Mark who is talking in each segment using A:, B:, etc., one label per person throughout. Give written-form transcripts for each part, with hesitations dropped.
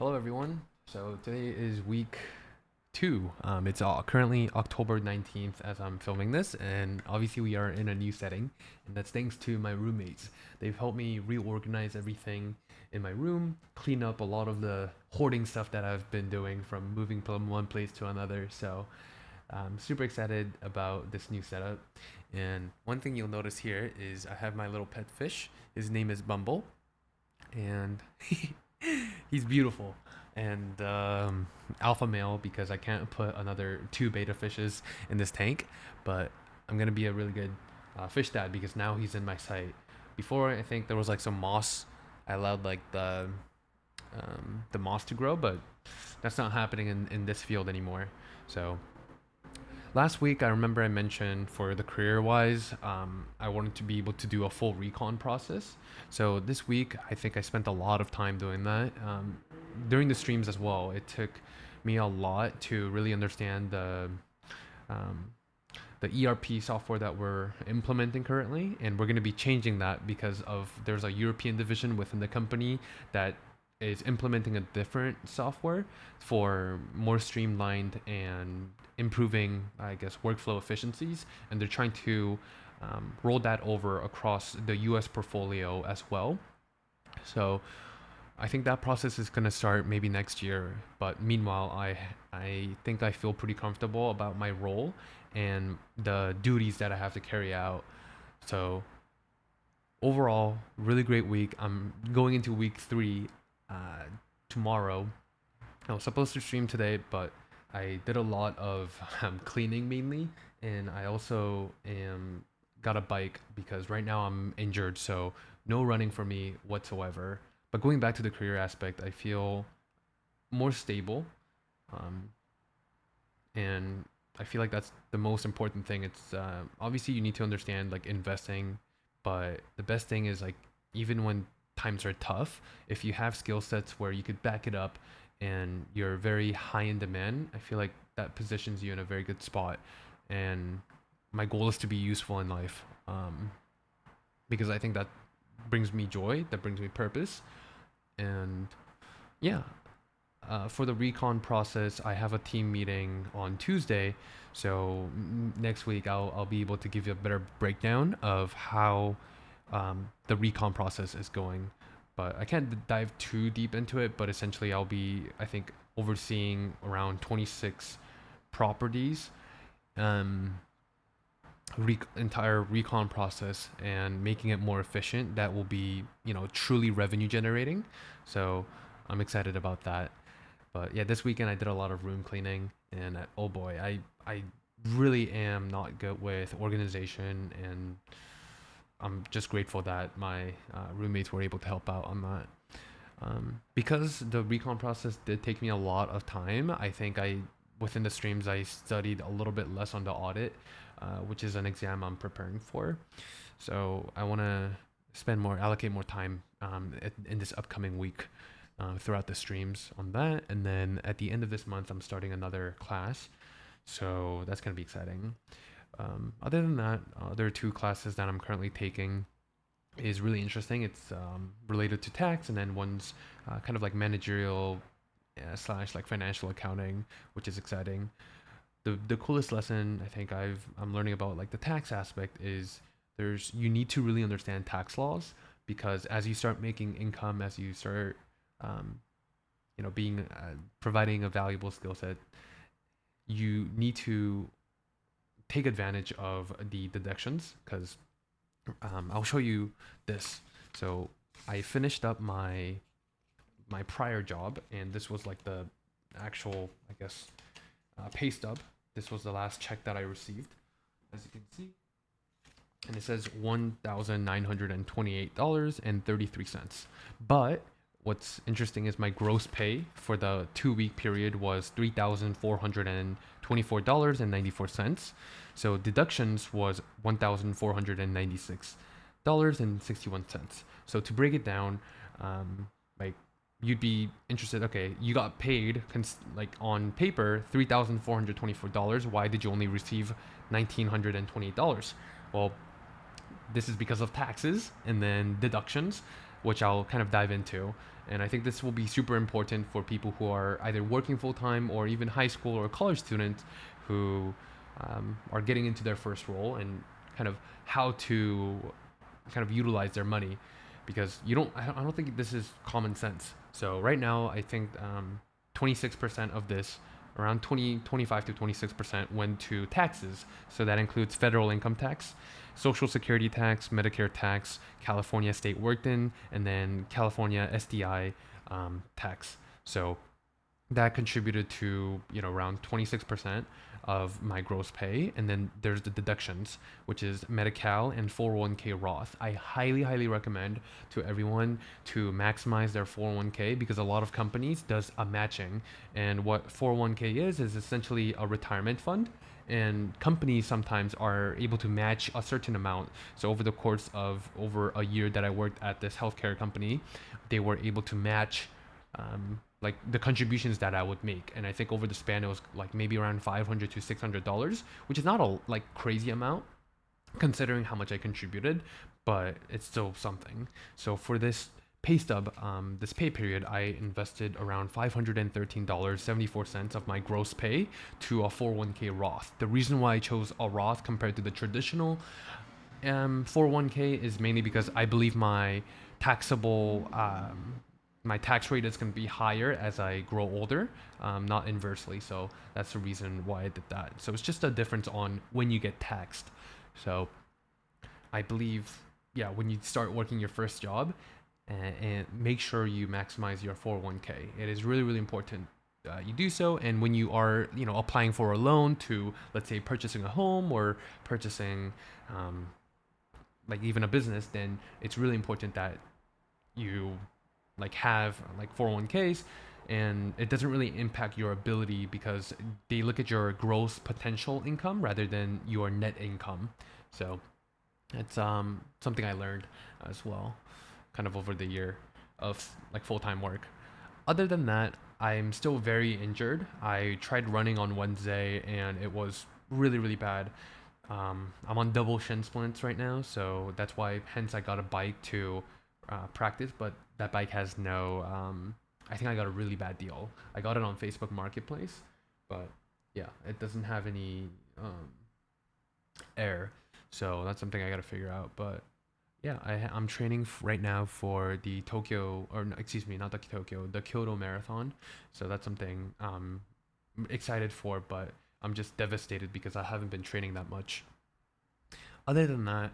A: Hello, everyone. So today is week two. It's currently October 19th as I'm filming this, and obviously we are in a new setting, and that's thanks to my roommates. They've helped me reorganize everything in my room, clean up a lot of the hoarding stuff that I've been doing from moving from one place to another. So I'm super excited about this new setup. And one thing you'll notice here is I have my little pet fish. His name is Bumble, and he's beautiful and alpha male because I can't put another two beta fishes in this tank. But I'm gonna be a really good fish dad because now he's in my sight. Before I think there was like some moss. I allowed like the moss to grow, but that's not happening in this field anymore. So last week, I remember I mentioned for the career wise, I wanted to be able to do a full recon process. So this week, I think I spent a lot of time doing that. During the streams as well, it took me a lot to really understand um, the ERP software that we're implementing currently, and we're going to be changing that because of there's a European division within the company that is implementing a different software for more streamlined and improving, I guess, workflow efficiencies, and they're trying to roll that over across the U.S. portfolio as well. So I think that process is going to start maybe next year. But meanwhile, I think I feel pretty comfortable about my role and the duties that I have to carry out. So overall, really great week. I'm going into week three tomorrow. I was supposed to stream today, but I did a lot of cleaning mainly, and I also am got a bike because right now I'm injured, so no running for me whatsoever. But going back to the career aspect, I feel more stable, um, and I feel like that's the most important thing. It's obviously you need to understand like investing, but the best thing is like even when times are tough, if you have skill sets where you could back it up and you're very high in demand, I feel like that positions you in a very good spot. And my goal is to be useful in life, because I think that brings me joy, that brings me purpose, and yeah, for the recon process, I have a team meeting on Tuesday. So next week, I'll be able to give you a better breakdown of how the recon process is going. But I can't dive too deep into it. But essentially, I'll be, I think, overseeing around 26 properties, um, entire recon process, and making it more efficient. That will be, truly revenue generating. So I'm excited about that. But yeah, this weekend I did a lot of room cleaning, and oh boy, I really am not good with organization, and I'm just grateful that my roommates were able to help out on that. Because the recon process did take me a lot of time, I think within the streams I studied a little bit less on the audit, which is an exam I'm preparing for. So I want to allocate more time in this upcoming week throughout the streams on that. And then at the end of this month, I'm starting another class. So that's going to be exciting. Other than that, there are two classes that I'm currently taking is really interesting. It's related to tax, and then one's kind of like managerial slash like financial accounting, which is exciting. The coolest lesson I think I'm learning about like the tax aspect is you need to really understand tax laws because as you start making income, as you start um, being providing a valuable skill set, you need to take advantage of the deductions because I'll show you this. So I finished up my prior job, and this was like the actual, I guess, pay stub. This was the last check that I received, as you can see, and it says $1,928.33. But what's interesting is my gross pay for the 2 week period was $3,424.94. So deductions was $1,496.61. So to break it down, like you'd be interested. Okay, you got paid like on paper $3,424. Why did you only receive $1,928? Well, this is because of taxes and then deductions. which I'll kind of dive into. And I think this will be super important for people who are either working full time or even high school or college students who are getting into their first role, and kind of how to kind of utilize their money, because I don't think this is common sense. So right now, I think 26% of this, around 25 to 26% went to taxes. So that includes federal income tax, social security tax, Medicare tax, California state worked in, and then California SDI tax. So that contributed to around 26% of my gross pay. And then there's the deductions, which is Medi-Cal and 401k Roth. I highly recommend to everyone to maximize their 401k, because a lot of companies does a matching. And what 401k is essentially a retirement fund, and companies sometimes are able to match a certain amount. So over the course of over a year that I worked at this healthcare company, they were able to match like the contributions that I would make. And I think over the span it was like maybe around $500 to $600, which is not a like crazy amount considering how much I contributed, but it's still something. So for this pay stub, this pay period, I invested around $513.74 of my gross pay to a 401k Roth. The reason why I chose a Roth compared to the traditional 401k is mainly because I believe my tax rate is going to be higher as I grow older, not inversely. So that's the reason why I did that. So it's just a difference on when you get taxed. So I believe, yeah, when you start working your first job, and make sure you maximize your 401k. It is really important. You do so, and when you are, applying for a loan to, let's say, purchasing a home or purchasing, like even a business, then it's really important that you like have like 401ks, and it doesn't really impact your ability because they look at your gross potential income rather than your net income. So it's something I learned as well, kind of over the year of like full-time work. Other than that, I'm still very injured. I tried running on Wednesday and it was really bad. I'm on double shin splints right now, so that's why hence I got a bike to practice. But that bike has no. I think I got a really bad deal. I got it on Facebook Marketplace, but yeah, it doesn't have any air, so that's something I got to figure out. But yeah, I'm training right now for the Tokyo, or no, excuse me, not the Tokyo, the Kyoto Marathon. So that's something I'm excited for, but I'm just devastated because I haven't been training that much. Other than that,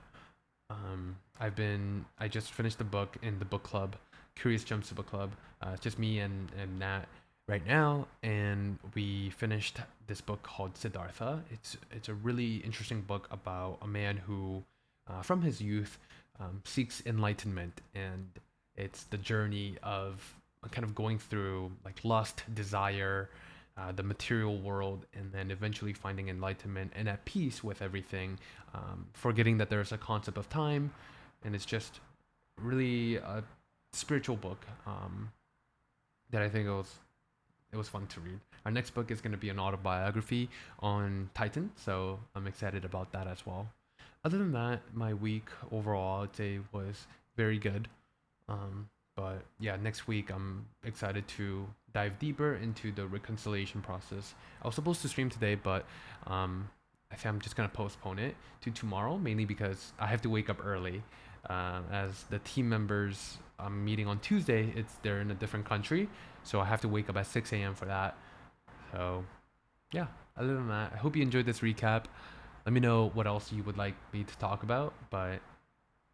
A: I just finished the book in the book club, Curious Jumps Book Club. It's just me and Nat right now, and we finished this book called Siddhartha. It's a really interesting book about a man who, from his youth, seeks enlightenment, and it's the journey of kind of going through like lust, desire, the material world, and then eventually finding enlightenment and at peace with everything, forgetting that there's a concept of time, and it's just really a spiritual book that I think it was fun to read. Our next book is going to be an autobiography on Titan, so I'm excited about that as well. Other than that, my week overall, I'd say was very good. But yeah, next week I'm excited to dive deeper into the reconciliation process. I was supposed to stream today, but I think I'm just gonna postpone it to tomorrow, mainly because I have to wake up early. As the team members I'm meeting on Tuesday, they're in a different country, so I have to wake up at 6 a.m. for that. So yeah, other than that, I hope you enjoyed this recap. Let me know what else you would like me to talk about. But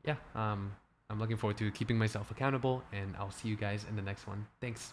A: yeah, I'm looking forward to keeping myself accountable, and I'll see you guys in the next one. Thanks.